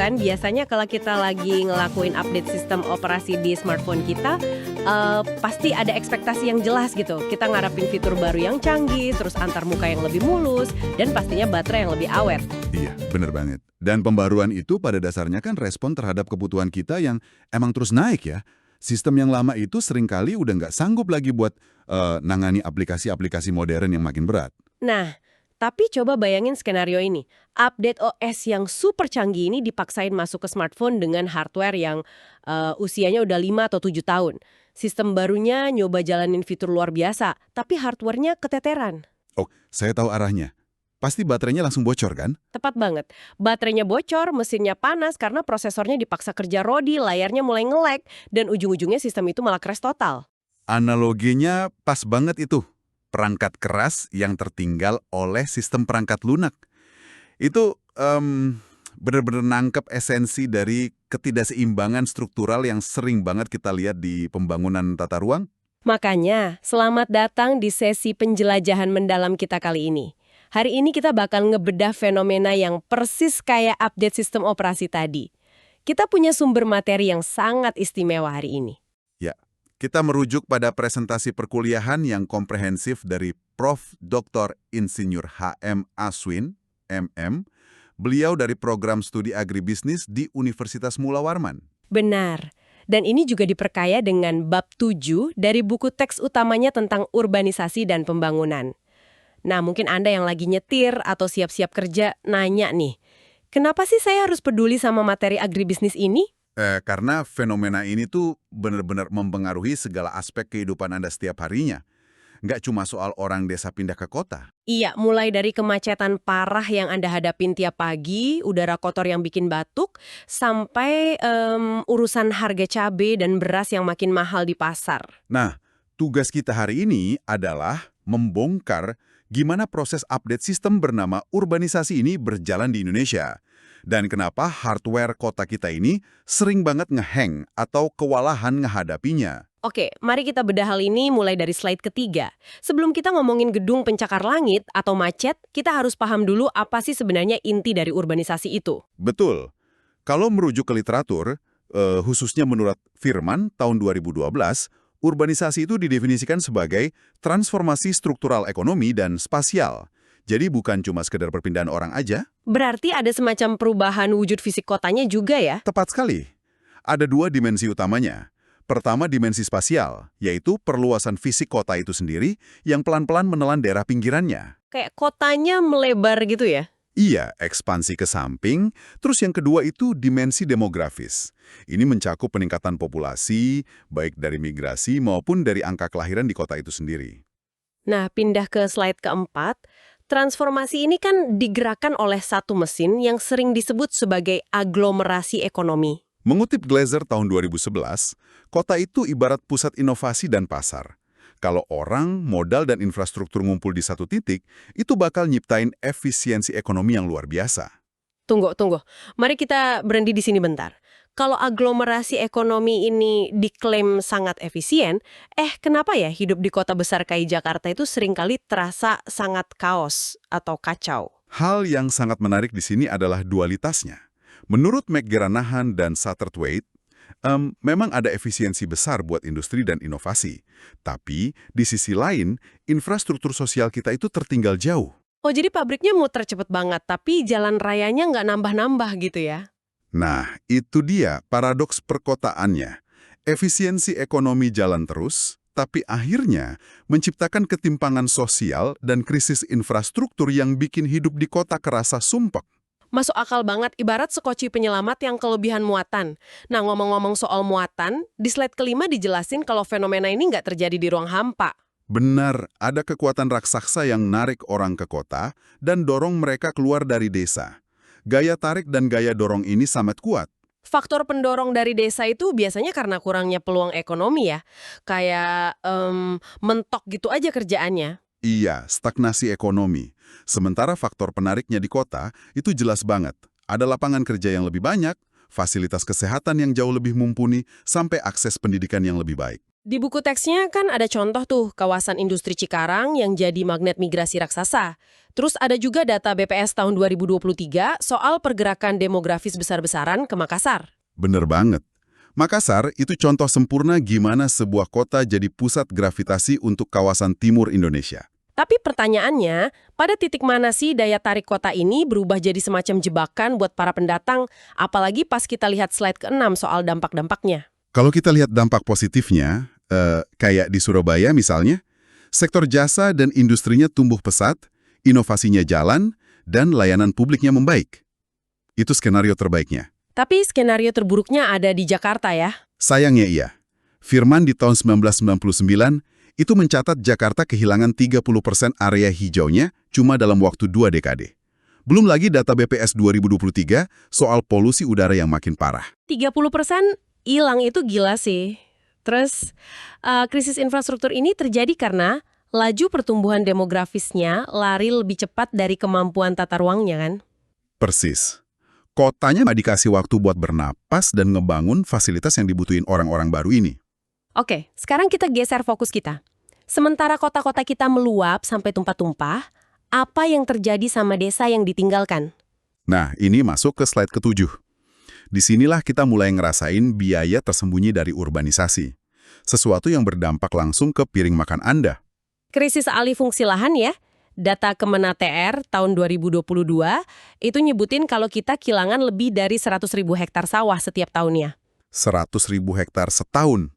kan, biasanya kalau kita lagi ngelakuin update sistem operasi di smartphone kita, pasti ada ekspektasi yang jelas gitu. Kita ngarepin fitur baru yang canggih, terus antar muka yang lebih mulus, dan pastinya baterai yang lebih awet. Iya, bener banget. Dan pembaruan itu pada dasarnya kan respon terhadap kebutuhan kita yang emang terus naik ya. Sistem yang lama itu seringkali udah nggak sanggup lagi buat nangani aplikasi-aplikasi modern yang makin berat. Nah, tapi coba bayangin skenario ini. Update OS yang super canggih ini dipaksain masuk ke smartphone dengan hardware yang usianya udah 5 atau 7 tahun. Sistem barunya nyoba jalanin fitur luar biasa, tapi hardware-nya keteteran. Oh, saya tahu arahnya. Pasti baterainya langsung bocor kan? Tepat banget. Baterainya bocor, mesinnya panas karena prosesornya dipaksa kerja rodi, layarnya mulai nge-lag, dan ujung-ujungnya sistem itu malah crash total. Analoginya pas banget itu. Perangkat keras yang tertinggal oleh sistem perangkat lunak. Itu benar-benar nangkep esensi dari ketidakseimbangan struktural yang sering banget kita lihat di pembangunan tata ruang. Makanya, selamat datang di sesi penjelajahan mendalam kita kali ini. Hari ini kita bakal ngebedah fenomena yang persis kayak update sistem operasi tadi. Kita punya sumber materi yang sangat istimewa hari ini. Ya, kita merujuk pada presentasi perkuliahan yang komprehensif dari Prof. Dr. Insinyur H.M. Aswin, MM. Beliau dari program studi agribisnis di Universitas Mula Warman. Benar. Dan ini juga diperkaya dengan bab 7 dari buku teks utamanya tentang urbanisasi dan pembangunan. Nah, mungkin Anda yang lagi nyetir atau siap-siap kerja nanya nih, kenapa sih saya harus peduli sama materi agribisnis ini? Karena fenomena ini tuh benar-benar mempengaruhi segala aspek kehidupan Anda setiap harinya. Nggak cuma soal orang desa pindah ke kota. Iya, mulai dari kemacetan parah yang Anda hadapin tiap pagi, udara kotor yang bikin batuk, sampai urusan harga cabai dan beras yang makin mahal di pasar. Nah, tugas kita hari ini adalah membongkar gimana proses update sistem bernama urbanisasi ini berjalan di Indonesia. Dan kenapa hardware kota kita ini sering banget ngehang atau kewalahan ngehadapinya. Oke, mari kita bedah hal ini mulai dari slide ketiga. Sebelum kita ngomongin gedung pencakar langit atau macet, kita harus paham dulu apa sih sebenarnya inti dari urbanisasi itu. Betul. Kalau merujuk ke literatur, khususnya menurut Firman tahun 2012, urbanisasi itu didefinisikan sebagai transformasi struktural ekonomi dan spasial. Jadi bukan cuma sekedar perpindahan orang aja. Berarti ada semacam perubahan wujud fisik kotanya juga ya? Tepat sekali. Ada dua dimensi utamanya. Pertama, dimensi spasial, yaitu perluasan fisik kota itu sendiri yang pelan-pelan menelan daerah pinggirannya. Kayak kotanya melebar gitu ya? Iya, ekspansi ke samping. Terus yang kedua itu dimensi demografis. Ini mencakup peningkatan populasi, baik dari migrasi maupun dari angka kelahiran di kota itu sendiri. Nah, pindah ke slide keempat. Transformasi ini kan digerakkan oleh satu mesin yang sering disebut sebagai aglomerasi ekonomi. Mengutip Glaser tahun 2011, kota itu ibarat pusat inovasi dan pasar. Kalau orang, modal, dan infrastruktur ngumpul di satu titik, itu bakal nyiptain efisiensi ekonomi yang luar biasa. Tunggu. Mari kita berhenti di sini bentar. Kalau aglomerasi ekonomi ini diklaim sangat efisien, kenapa ya hidup di kota besar kayak Jakarta itu seringkali terasa sangat kaos atau kacau? Hal yang sangat menarik di sini adalah dualitasnya. Menurut McGaranahan dan Satterthwaite, memang ada efisiensi besar buat industri dan inovasi. Tapi, di sisi lain, infrastruktur sosial kita itu tertinggal jauh. Oh, jadi pabriknya muter cepet banget, tapi jalan rayanya nggak nambah-nambah gitu ya? Nah, itu dia paradoks perkotaannya. Efisiensi ekonomi jalan terus, tapi akhirnya menciptakan ketimpangan sosial dan krisis infrastruktur yang bikin hidup di kota kerasa sumpek. Masuk akal banget, ibarat sekoci penyelamat yang kelebihan muatan. Nah, ngomong-ngomong soal muatan, di slide kelima dijelasin kalau fenomena ini nggak terjadi di ruang hampa. Benar, ada kekuatan raksasa yang narik orang ke kota dan dorong mereka keluar dari desa. Gaya tarik dan gaya dorong ini sangat kuat. Faktor pendorong dari desa itu biasanya karena kurangnya peluang ekonomi ya. Kayak mentok gitu aja kerjaannya. Iya, stagnasi ekonomi. Sementara faktor penariknya di kota itu jelas banget. Ada lapangan kerja yang lebih banyak, fasilitas kesehatan yang jauh lebih mumpuni, sampai akses pendidikan yang lebih baik. Di buku teksnya kan ada contoh tuh kawasan industri Cikarang yang jadi magnet migrasi raksasa. Terus ada juga data BPS tahun 2023 soal pergerakan demografis besar-besaran ke Makassar. Bener banget. Makassar itu contoh sempurna gimana sebuah kota jadi pusat gravitasi untuk kawasan timur Indonesia. Tapi pertanyaannya, pada titik mana sih daya tarik kota ini berubah jadi semacam jebakan buat para pendatang, apalagi pas kita lihat slide ke-6 soal dampak-dampaknya? Kalau kita lihat dampak positifnya, kayak di Surabaya misalnya, sektor jasa dan industrinya tumbuh pesat, inovasinya jalan, dan layanan publiknya membaik. Itu skenario terbaiknya. Tapi skenario terburuknya ada di Jakarta ya. Sayangnya iya. Firman di tahun 1999 itu mencatat Jakarta kehilangan 30% area hijaunya cuma dalam waktu 2 dekade. Belum lagi data BPS 2023 soal polusi udara yang makin parah. 30% hilang itu gila sih. Terus, krisis infrastruktur ini terjadi karena laju pertumbuhan demografisnya lari lebih cepat dari kemampuan tata ruangnya kan? Persis. Kotanya nggak dikasih waktu buat bernapas dan ngebangun fasilitas yang dibutuhin orang-orang baru ini. Oke, sekarang kita geser fokus kita. Sementara kota-kota kita meluap sampai tumpah-tumpah, apa yang terjadi sama desa yang ditinggalkan? Nah, ini masuk ke slide ke-7. Disinilah kita mulai ngerasain biaya tersembunyi dari urbanisasi. Sesuatu yang berdampak langsung ke piring makan Anda. Krisis alih fungsi lahan ya. Data Kemenatr tahun 2022 itu nyebutin kalau kita kehilangan lebih dari 100.000 hektar sawah setiap tahunnya. 100.000 hektar setahun.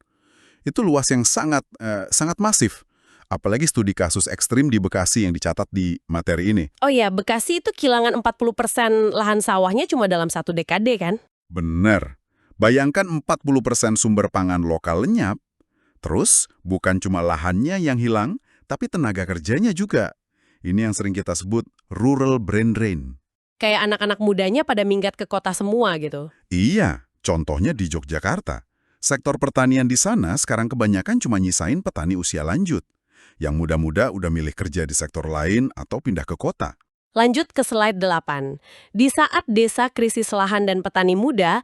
Itu luas yang sangat masif. Apalagi studi kasus ekstrim di Bekasi yang dicatat di materi ini. Oh ya, Bekasi itu kehilangan 40% lahan sawahnya cuma dalam 1 dekade kan? Bener. Bayangkan 40% sumber pangan lokal lenyap. Terus, bukan cuma lahannya yang hilang, tapi tenaga kerjanya juga. Ini yang sering kita sebut rural brain drain. Kayak anak-anak mudanya pada minggat ke kota semua gitu. Iya, contohnya di Yogyakarta. Sektor pertanian di sana sekarang kebanyakan cuma nyisain petani usia lanjut. Yang muda-muda udah milih kerja di sektor lain atau pindah ke kota. Lanjut ke slide 8. Di saat desa krisis lahan dan petani muda,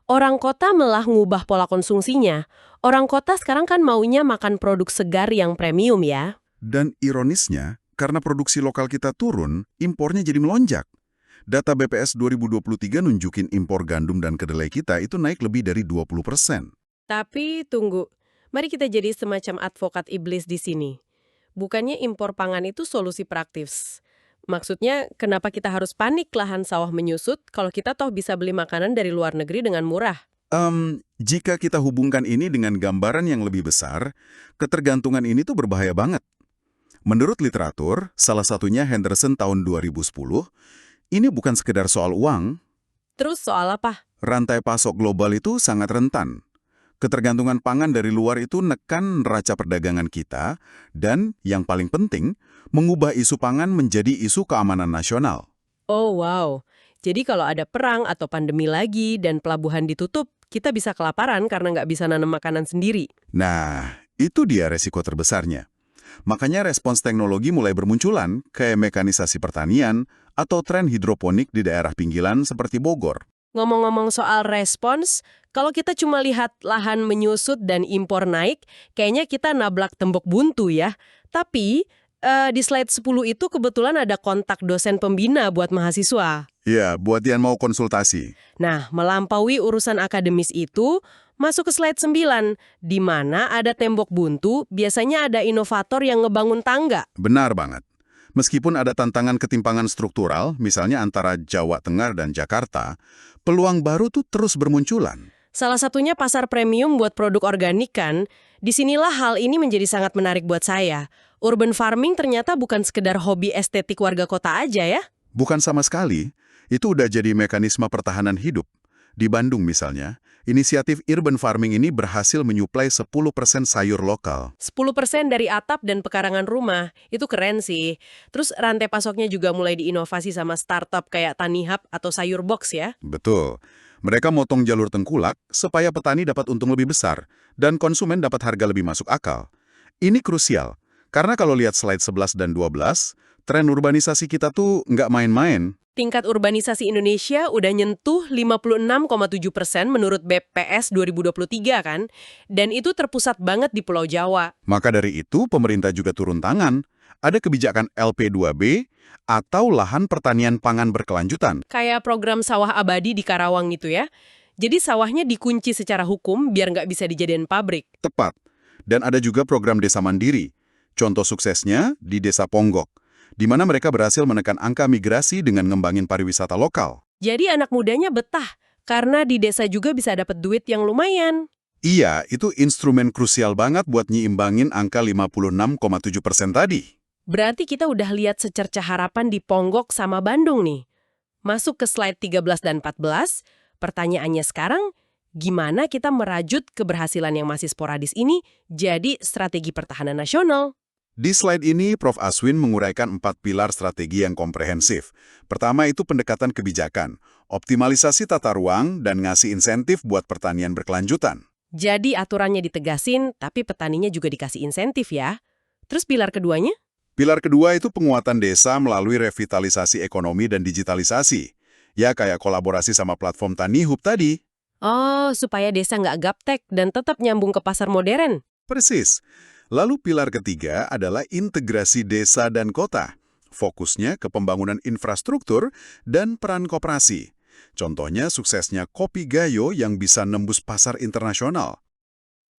orang kota malah ngubah pola konsumsinya. Orang kota sekarang kan maunya makan produk segar yang premium ya. Dan ironisnya, karena produksi lokal kita turun, impornya jadi melonjak. Data BPS 2023 nunjukin impor gandum dan kedelai kita itu naik lebih dari 20%. Tapi tunggu, mari kita jadi semacam advokat iblis di sini. Bukannya impor pangan itu solusi praktis. Maksudnya, kenapa kita harus panik lahan sawah menyusut kalau kita toh bisa beli makanan dari luar negeri dengan murah? Jika kita hubungkan ini dengan gambaran yang lebih besar, ketergantungan ini tuh berbahaya banget. Menurut literatur, salah satunya Henderson tahun 2010, ini bukan sekedar soal uang. Terus soal apa? Rantai pasok global itu sangat rentan. Ketergantungan pangan dari luar itu nekan neraca perdagangan kita, dan yang paling penting, mengubah isu pangan menjadi isu keamanan nasional. Oh wow, jadi kalau ada perang atau pandemi lagi dan pelabuhan ditutup, kita bisa kelaparan karena nggak bisa nanam makanan sendiri. Nah, itu dia resiko terbesarnya. Makanya respons teknologi mulai bermunculan, kayak mekanisasi pertanian atau tren hidroponik di daerah pinggiran seperti Bogor. Ngomong-ngomong soal respons, kalau kita cuma lihat lahan menyusut dan impor naik, kayaknya kita nablak tembok buntu ya. Tapi, di slide 10 itu kebetulan ada kontak dosen pembina buat mahasiswa. Ya, buat yang mau konsultasi. Nah, melampaui urusan akademis itu, masuk ke slide 9, di mana ada tembok buntu, biasanya ada inovator yang ngebangun tangga. Benar banget. Meskipun ada tantangan ketimpangan struktural, misalnya antara Jawa Tengah dan Jakarta, peluang baru tuh terus bermunculan. Salah satunya pasar premium buat produk organik kan. Disinilah hal ini menjadi sangat menarik buat saya. Urban farming ternyata bukan sekedar hobi estetik warga kota aja ya. Bukan sama sekali, itu udah jadi mekanisme pertahanan hidup. Di Bandung misalnya, inisiatif urban farming ini berhasil menyuplai 10% sayur lokal. 10% dari atap dan pekarangan rumah, itu keren sih. Terus rantai pasoknya juga mulai diinovasi sama startup kayak Tanihub atau Sayur Box ya. Betul. Mereka motong jalur tengkulak supaya petani dapat untung lebih besar dan konsumen dapat harga lebih masuk akal. Ini krusial, karena kalau lihat slide 11 dan 12, tren urbanisasi kita tuh nggak main-main. Tingkat urbanisasi Indonesia udah nyentuh 56,7% menurut BPS 2023 kan? Dan itu terpusat banget di Pulau Jawa. Maka dari itu, pemerintah juga turun tangan. Ada kebijakan LP2B atau lahan pertanian pangan berkelanjutan. Kayak program sawah abadi di Karawang gitu ya. Jadi sawahnya dikunci secara hukum biar nggak bisa dijadiin pabrik. Tepat. Dan ada juga program desa mandiri. Contoh suksesnya di Desa Ponggok, di mana mereka berhasil menekan angka migrasi dengan ngembangin pariwisata lokal. Jadi anak mudanya betah, karena di desa juga bisa dapat duit yang lumayan. Iya, itu instrumen krusial banget buat nyiimbangin angka 56,7% tadi. Berarti kita udah lihat secerca harapan di Ponggok sama Bandung nih. Masuk ke slide 13 dan 14, pertanyaannya sekarang, gimana kita merajut keberhasilan yang masih sporadis ini jadi strategi pertahanan nasional? Di slide ini, Prof. Aswin menguraikan 4 pilar strategi yang komprehensif. Pertama itu pendekatan kebijakan, optimalisasi tata ruang, dan ngasih insentif buat pertanian berkelanjutan. Jadi aturannya ditegasin, tapi petaninya juga dikasih insentif ya. Terus pilar keduanya? Pilar kedua itu penguatan desa melalui revitalisasi ekonomi dan digitalisasi. Ya kayak kolaborasi sama platform Tani Hub tadi. Oh, supaya desa nggak gaptek dan tetap nyambung ke pasar modern. Persis. Lalu pilar ketiga adalah integrasi desa dan kota. Fokusnya ke pembangunan infrastruktur dan peran koperasi. Contohnya suksesnya Kopi Gayo yang bisa nembus pasar internasional.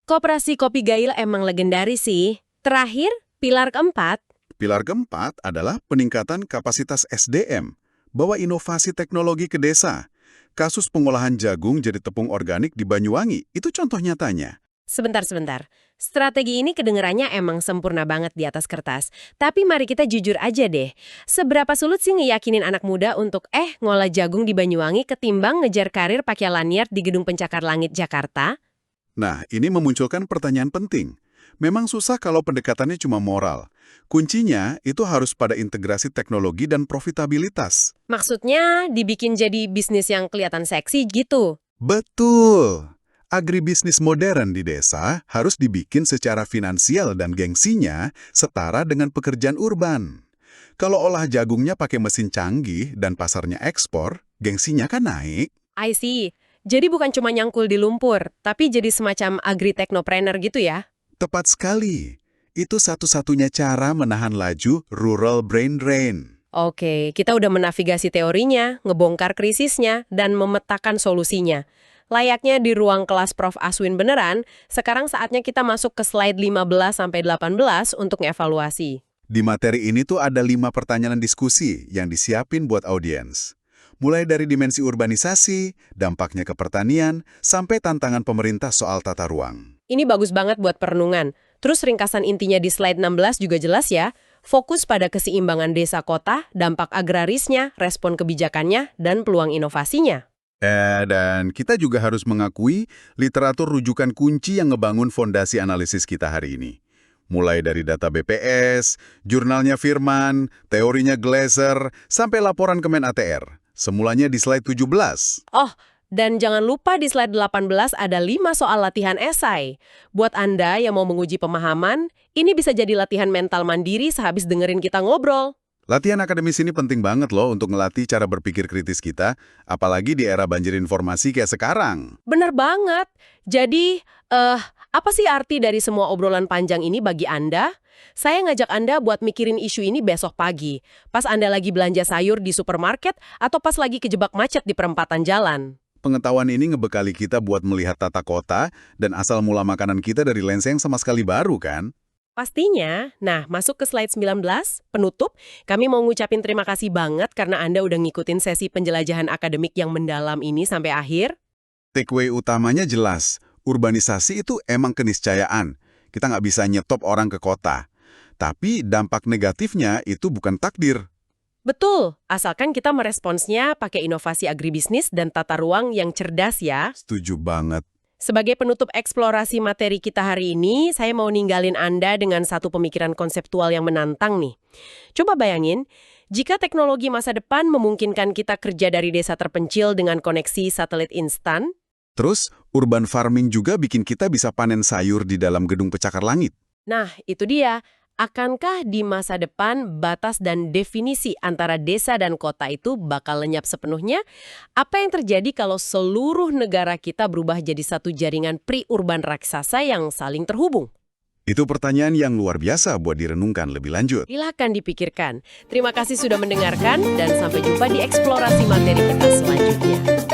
Koperasi Kopi Gayo emang legendaris sih. Terakhir, pilar keempat. Pilar keempat adalah peningkatan kapasitas SDM, bawa inovasi teknologi ke desa. Kasus pengolahan jagung jadi tepung organik di Banyuwangi, itu contoh nyatanya. Sebentar. Strategi ini kedengerannya emang sempurna banget di atas kertas. Tapi mari kita jujur aja deh. Seberapa sulit sih ngeyakinin anak muda untuk ngolah jagung di Banyuwangi ketimbang ngejar karir pakai lanyard di Gedung Pencakar Langit Jakarta? Nah, ini memunculkan pertanyaan penting. Memang susah kalau pendekatannya cuma moral. Kuncinya itu harus pada integrasi teknologi dan profitabilitas. Maksudnya dibikin jadi bisnis yang kelihatan seksi gitu? Betul! Agribisnis modern di desa harus dibikin secara finansial dan gengsinya setara dengan pekerjaan urban. Kalau olah jagungnya pakai mesin canggih dan pasarnya ekspor, gengsinya kan naik. I see. Jadi bukan cuma nyangkul di lumpur, tapi jadi semacam agri-technopreneur gitu ya? Tepat sekali. Itu satu-satunya cara menahan laju rural brain drain. Oke, kita udah menavigasi teorinya, ngebongkar krisisnya, dan memetakan solusinya. Layaknya di ruang kelas Prof. Aswin beneran, sekarang saatnya kita masuk ke slide 15-18 untuk ngevaluasi. Di materi ini tuh ada 5 pertanyaan diskusi yang disiapin buat audiens. Mulai dari dimensi urbanisasi, dampaknya ke pertanian, sampai tantangan pemerintah soal tata ruang. Ini bagus banget buat perenungan. Terus ringkasan intinya di slide 16 juga jelas ya. Fokus pada keseimbangan desa kota, dampak agrarisnya, respon kebijakannya, dan peluang inovasinya. Dan kita juga harus mengakui literatur rujukan kunci yang ngebangun fondasi analisis kita hari ini. Mulai dari data BPS, jurnalnya Firman, teorinya Glaser, sampai laporan Kemen ATR. Semulanya di slide 17. Oh, dan jangan lupa di slide 18 ada 5 soal latihan esai. Buat Anda yang mau menguji pemahaman, ini bisa jadi latihan mental mandiri sehabis dengerin kita ngobrol. Latihan akademis ini penting banget loh untuk ngelatih cara berpikir kritis kita, apalagi di era banjir informasi kayak sekarang. Bener banget. Jadi, apa sih arti dari semua obrolan panjang ini bagi Anda? Saya ngajak Anda buat mikirin isu ini besok pagi, pas Anda lagi belanja sayur di supermarket atau pas lagi kejebak macet di perempatan jalan. Pengetahuan ini ngebekali kita buat melihat tata kota dan asal mula makanan kita dari lensa yang sama sekali baru kan? Pastinya. Nah, masuk ke slide 19, penutup, kami mau ngucapin terima kasih banget karena Anda udah ngikutin sesi penjelajahan akademik yang mendalam ini sampai akhir. Takeaway utamanya jelas, urbanisasi itu emang keniscayaan. Kita nggak bisa nyetop orang ke kota. Tapi dampak negatifnya itu bukan takdir. Betul, asalkan kita meresponsnya pakai inovasi agribisnis dan tata ruang yang cerdas ya. Setuju banget. Sebagai penutup eksplorasi materi kita hari ini, saya mau ninggalin Anda dengan satu pemikiran konseptual yang menantang nih. Coba bayangin, jika teknologi masa depan memungkinkan kita kerja dari desa terpencil dengan koneksi satelit instan. Terus, urban farming juga bikin kita bisa panen sayur di dalam gedung pencakar langit. Nah, itu dia. Akankah di masa depan batas dan definisi antara desa dan kota itu bakal lenyap sepenuhnya? Apa yang terjadi kalau seluruh negara kita berubah jadi satu jaringan pri-urban raksasa yang saling terhubung? Itu pertanyaan yang luar biasa buat direnungkan lebih lanjut. Silakan dipikirkan. Terima kasih sudah mendengarkan dan sampai jumpa di eksplorasi materi kita selanjutnya.